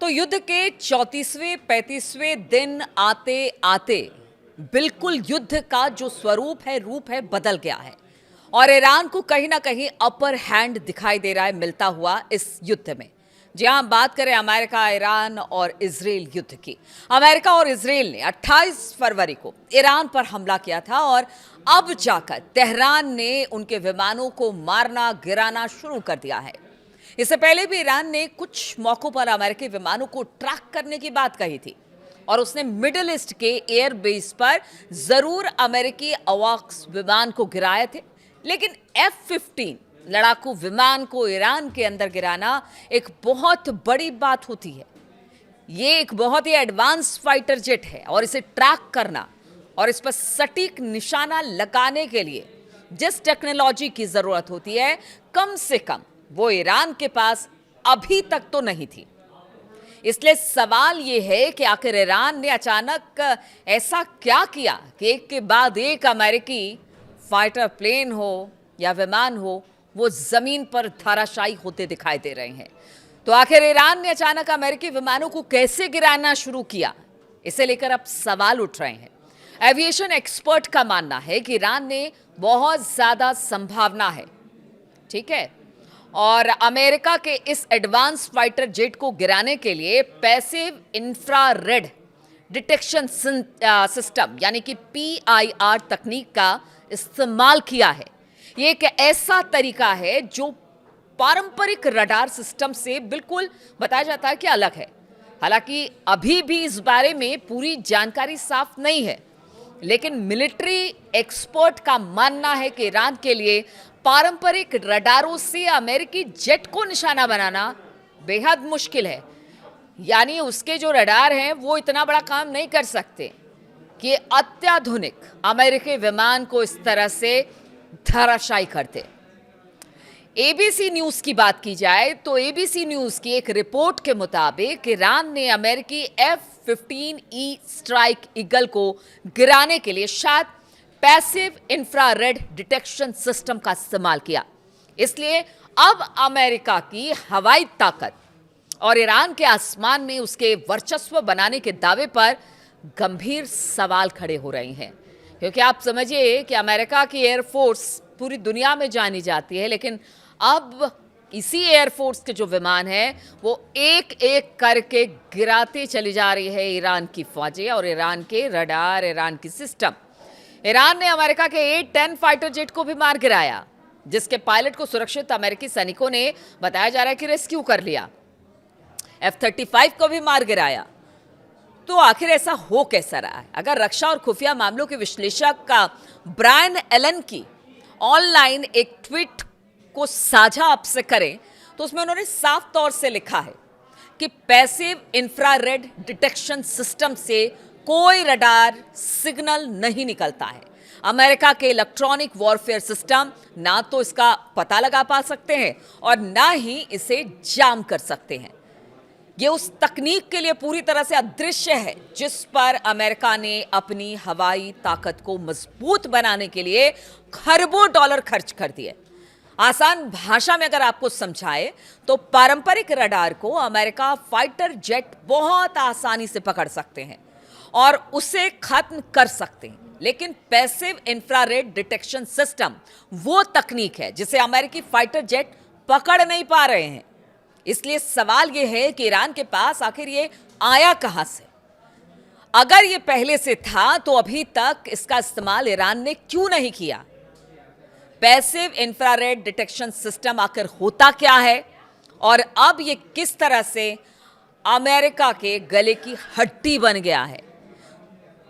तो युद्ध के 34वें 35वें दिन आते आते बिल्कुल युद्ध का जो स्वरूप है, रूप है, बदल गया है और ईरान को कहीं ना कहीं अपर हैंड दिखाई दे रहा है मिलता हुआ इस युद्ध में। जी हाँ, बात करें अमेरिका, ईरान और इजराइल युद्ध की। अमेरिका और इजराइल ने 28 फरवरी को ईरान पर हमला किया था और अब जाकर तेहरान ने उनके विमानों को मारना गिराना शुरू कर दिया है। इससे पहले भी ईरान ने कुछ मौकों पर अमेरिकी विमानों को ट्रैक करने की बात कही थी और उसने मिडिल ईस्ट के एयर बेस पर जरूर अमेरिकी अवाक्स विमान को गिराए थे, लेकिन F-15 लड़ाकू विमान को ईरान के अंदर गिराना एक बहुत बड़ी बात होती है। ये एक बहुत ही एडवांस फाइटर जेट है और इसे ट्रैक करना और इस पर सटीक निशाना लगाने के लिए जिस टेक्नोलॉजी की जरूरत होती है, कम से कम वो ईरान के पास अभी तक तो नहीं थी। इसलिए सवाल ये है कि आखिर ईरान ने अचानक ऐसा क्या किया कि एक के बाद एक अमेरिकी फाइटर प्लेन हो या विमान हो, वो जमीन पर धराशायी होते दिखाई दे रहे हैं। तो आखिर ईरान ने अचानक अमेरिकी विमानों को कैसे गिराना शुरू किया, इसे लेकर अब सवाल उठ रहे हैं। एविएशन एक्सपर्ट का मानना है कि ईरान ने बहुत ज्यादा संभावना है, ठीक है, और अमेरिका के इस एडवांस फाइटर जेट को गिराने के लिए पैसिव इंफ्रारेड डिटेक्शन सिस्टम यानी कि PIR तकनीक का इस्तेमाल किया है। ये एक ऐसा तरीका है जो पारंपरिक रडार सिस्टम से बिल्कुल बताया जाता है कि अलग है। हालांकि अभी भी इस बारे में पूरी जानकारी साफ नहीं है, लेकिन मिलिट्री एक्सपर्ट का मानना है कि ईरान के लिए पारंपरिक रडारों से अमेरिकी जेट को निशाना बनाना बेहद मुश्किल है। यानी उसके जो रडार हैं वो इतना बड़ा काम नहीं कर सकते कि अत्याधुनिक अमेरिकी विमान को इस तरह से धराशायी करते। ABC न्यूज की बात की जाए तो ABC न्यूज की एक रिपोर्ट के मुताबिक ईरान ने अमेरिकी F-15E स्ट्राइक ईगल को गिराने के लिए शायद पैसिव इंफ्रारेड डिटेक्शन सिस्टम का इस्तेमाल किया। इसलिए अब अमेरिका की हवाई ताकत और ईरान के आसमान में उसके वर्चस्व बनाने के दावे पर गंभीर सवाल खड़े हो रहे हैं, क्योंकि आप समझिए कि अमेरिका की एयरफोर्स पूरी दुनिया में जानी जाती है, लेकिन अब इसी एयरफोर्स के जो विमान हैं वो एक एक करके गिराते चली जा रही है ईरान की फौजें और ईरान के रडार, ईरान की सिस्टम। ईरान ने अमेरिका के A-10 फाइटर जेट को भी मार गिराया, जिसके पायलट को सुरक्षित अमेरिकी सैनिकों ने बताया जा रहा है कि रेस्क्यू कर लिया। F-35 को भी मार गिराया। तो आखिर ऐसा हो कैसा रहा है? अगर रक्षा और खुफिया मामलों के विश्लेषक का ब्रायन एलन की ऑनलाइन एक ट्वीट को साझा आपसे करें तो उसमें उन्होंने साफ तौर से लिखा है कि पैसिव इंफ्रारेड डिटेक्शन सिस्टम से कोई रडार सिग्नल नहीं निकलता है। अमेरिका के इलेक्ट्रॉनिक वॉरफेयर सिस्टम ना तो इसका पता लगा पा सकते हैं और ना ही इसे जाम कर सकते हैं। ये उस तकनीक के लिए पूरी तरह से अदृश्य है जिस पर अमेरिका ने अपनी हवाई ताकत को मजबूत बनाने के लिए खरबों डॉलर खर्च कर दिए। आसान भाषा में अगर आपको समझाए तो पारंपरिक रडार को अमेरिका फाइटर जेट बहुत आसानी से पकड़ सकते हैं और उसे खत्म कर सकते हैं, लेकिन पैसिव इंफ्रारेड डिटेक्शन सिस्टम वो तकनीक है जिसे अमेरिकी फाइटर जेट पकड़ नहीं पा रहे हैं। इसलिए सवाल यह है कि ईरान के पास आखिर ये आया कहां से? अगर ये पहले से था तो अभी तक इसका इस्तेमाल ईरान ने क्यों नहीं किया? पैसिव इंफ्रारेड डिटेक्शन सिस्टम आखिर होता क्या है और अब ये किस तरह से अमेरिका के गले की हड्डी बन गया है?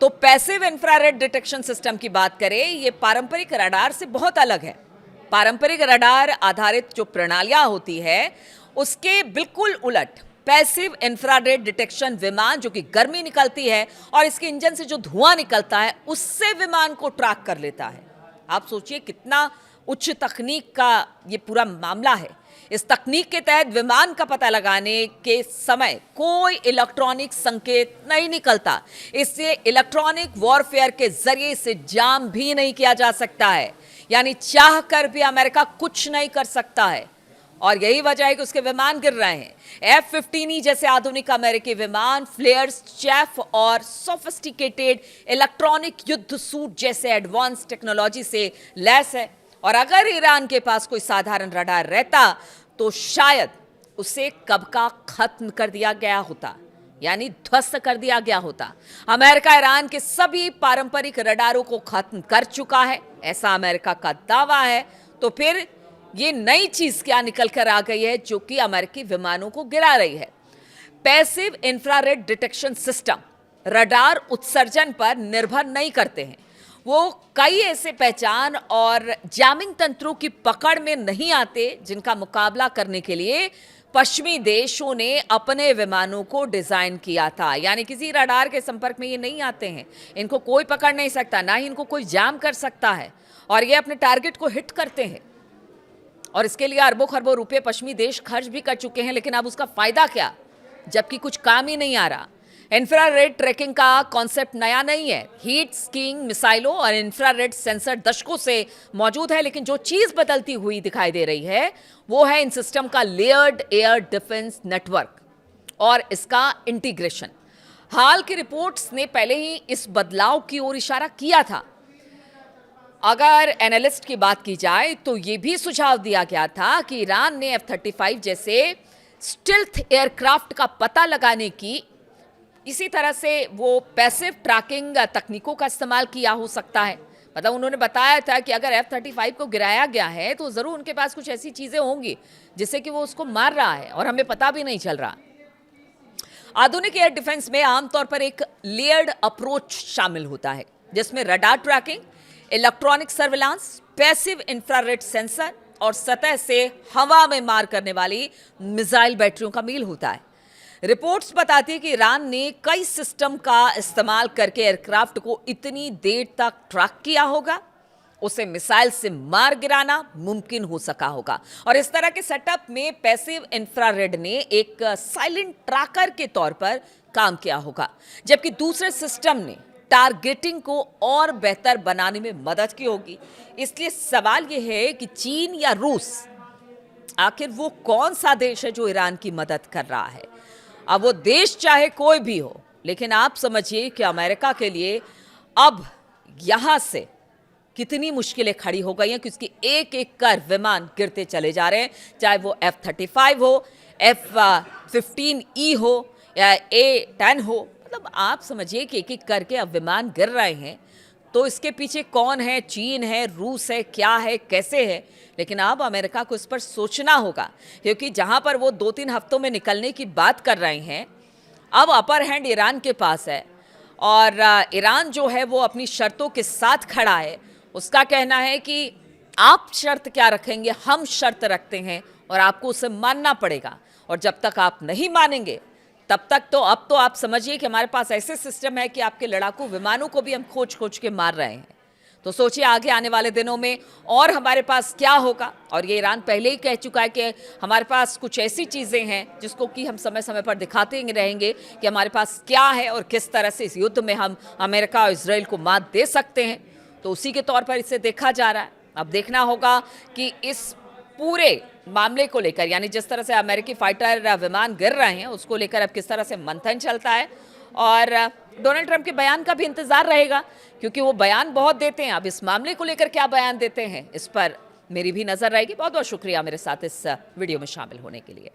तो पैसिव इंफ्रारेड डिटेक्शन सिस्टम की बात करें, ये पारंपरिक रडार से बहुत अलग है। पारंपरिक रडार आधारित जो प्रणालियां होती है उसके बिल्कुल उलट पैसिव इंफ्रारेड डिटेक्शन विमान, जो कि गर्मी निकलती है और इसके इंजन से जो धुआं निकलता है उससे विमान को ट्रैक कर लेता है। आप सोचिए कितना उच्च तकनीक का ये पूरा मामला है। इस तकनीक के तहत विमान का पता लगाने के समय कोई इलेक्ट्रॉनिक संकेत नहीं निकलता। इससे इलेक्ट्रॉनिक वॉरफेयर के जरिए इसे जाम भी नहीं किया जा सकता है, यानी चाह कर भी अमेरिका कुछ नहीं कर सकता है। और यही वजह है कि उसके विमान गिर रहे हैं। F-15E जैसे आधुनिक अमेरिकी विमान फ्लेयर्स, चैफ और सोफिस्टिकेटेड इलेक्ट्रॉनिक युद्ध सूट जैसे एडवांस टेक्नोलॉजी से लैस है। और अगर ईरान के पास कोई साधारण रडार रहता तो शायद उसे कब का खत्म कर दिया गया होता, यानी ध्वस्त कर दिया गया होता। अमेरिका ईरान के सभी पारंपरिक रडारों को खत्म कर चुका है, ऐसा अमेरिका का दावा है। तो फिर ये नई चीज क्या निकल कर आ गई है जो कि अमेरिकी विमानों को गिरा रही है? Passive infrared detection system radar उत्सर्जन पर निर्भर नहीं करते हैं। वो कई ऐसे पहचान और जैमिंग तंत्रों की पकड़ में नहीं आते जिनका मुकाबला करने के लिए पश्चिमी देशों ने अपने विमानों को डिजाइन किया था। यानी किसी रडार के संपर्क में ये नहीं आते हैं, इनको कोई पकड़ नहीं सकता, ना ही इनको कोई जाम कर सकता है, और ये अपने टारगेट को हिट करते हैं। और इसके लिए अरबों खरबों रुपए पश्चिमी देश खर्च भी कर चुके हैं, लेकिन अब उसका फायदा क्या, जबकि कुछ काम ही नहीं आ रहा। इंफ्रारेड ट्रैकिंग का कॉन्सेप्ट नया नहीं है। हीट स्कीइंग मिसाइलों और इंफ्रारेड सेंसर दशकों से मौजूद है, लेकिन जो चीज बदलती हुई दिखाई दे रही है वो है इन सिस्टम का लेयर्ड एयर डिफेंस नेटवर्क और इसका इंटीग्रेशन। हाल की रिपोर्ट्स ने पहले ही इस बदलाव की ओर इशारा किया था। अगर एनालिस्ट की बात की जाए तो यह भी सुझाव दिया गया था कि ईरान ने F-35 जैसे स्टिल्थ एयरक्राफ्ट का पता लगाने की, इसी तरह से वो पैसिव ट्रैकिंग तकनीकों का इस्तेमाल किया हो सकता है। मतलब उन्होंने बताया था कि अगर F-35 को गिराया गया है तो ज़रूर उनके पास कुछ ऐसी चीज़ें होंगी जिससे कि वो उसको मार रहा है और हमें पता भी नहीं चल रहा। आधुनिक एयर डिफेंस में आमतौर पर एक लेयर्ड अप्रोच शामिल होता है जिसमें radar tracking, electronic surveillance, passive infrared sensor और सतह से हवा में मार करने वाली मिसाइल बैटरियों का मेल होता है। रिपोर्ट्स बताती है कि ईरान ने कई सिस्टम का इस्तेमाल करके एयरक्राफ्ट को इतनी देर तक ट्रैक किया होगा, उसे मिसाइल से मार गिराना मुमकिन हो सका होगा। और इस तरह के सेटअप में पैसिव इंफ्रारेड ने एक साइलेंट ट्रैकर के तौर पर काम किया होगा, जबकि दूसरे सिस्टम ने टारगेटिंग को और बेहतर बनाने में मदद की होगी। इसलिए सवाल यह है कि चीन या रूस, आखिर वो कौन सा देश है जो ईरान की मदद कर रहा है? अब वो देश चाहे कोई भी हो, लेकिन आप समझिए कि अमेरिका के लिए अब यहां से कितनी मुश्किलें खड़ी हो गई हैं कि उसकी एक एक कर विमान गिरते चले जा रहे हैं, चाहे वो F-35 हो, F-15E हो या A-10 हो। मतलब आप समझिए कि एक एक करके अब विमान गिर रहे हैं। तो इसके पीछे कौन है? चीन है, रूस है, क्या है, कैसे है? लेकिन अब अमेरिका को इस पर सोचना होगा, क्योंकि जहां पर वो 2-3 हफ्तों में निकलने की बात कर रहे हैं, अब अपर हैंड ईरान के पास है। और ईरान जो है वो अपनी शर्तों के साथ खड़ा है। उसका कहना है कि आप शर्त क्या रखेंगे, हम शर्त रखते हैं और आपको उसे मानना पड़ेगा। और जब तक आप नहीं मानेंगे तब तक तो अब तो आप समझिए कि हमारे पास ऐसे सिस्टम है कि आपके लड़ाकू विमानों को भी हम खोज खोज के मार रहे हैं। तो सोचिए आगे आने वाले दिनों में और हमारे पास क्या होगा। और ये ईरान पहले ही कह चुका है कि हमारे पास कुछ ऐसी चीज़ें हैं जिसको कि हम समय समय पर दिखाते रहेंगे कि हमारे पास क्या है और किस तरह से इस युद्ध में हम अमेरिका और इजराइल को मात दे सकते हैं। तो उसी के तौर पर इसे देखा जा रहा है। अब देखना होगा कि इस पूरे मामले को लेकर, यानी जिस तरह से अमेरिकी फाइटर विमान गिर रहे हैं उसको लेकर अब किस तरह से मंथन चलता है। और डोनाल्ड ट्रंप के बयान का भी इंतजार रहेगा, क्योंकि वो बयान बहुत देते हैं। अब इस मामले को लेकर क्या बयान देते हैं, इस पर मेरी भी नजर रहेगी। बहुत बहुत शुक्रिया मेरे साथ इस वीडियो में शामिल होने के लिए।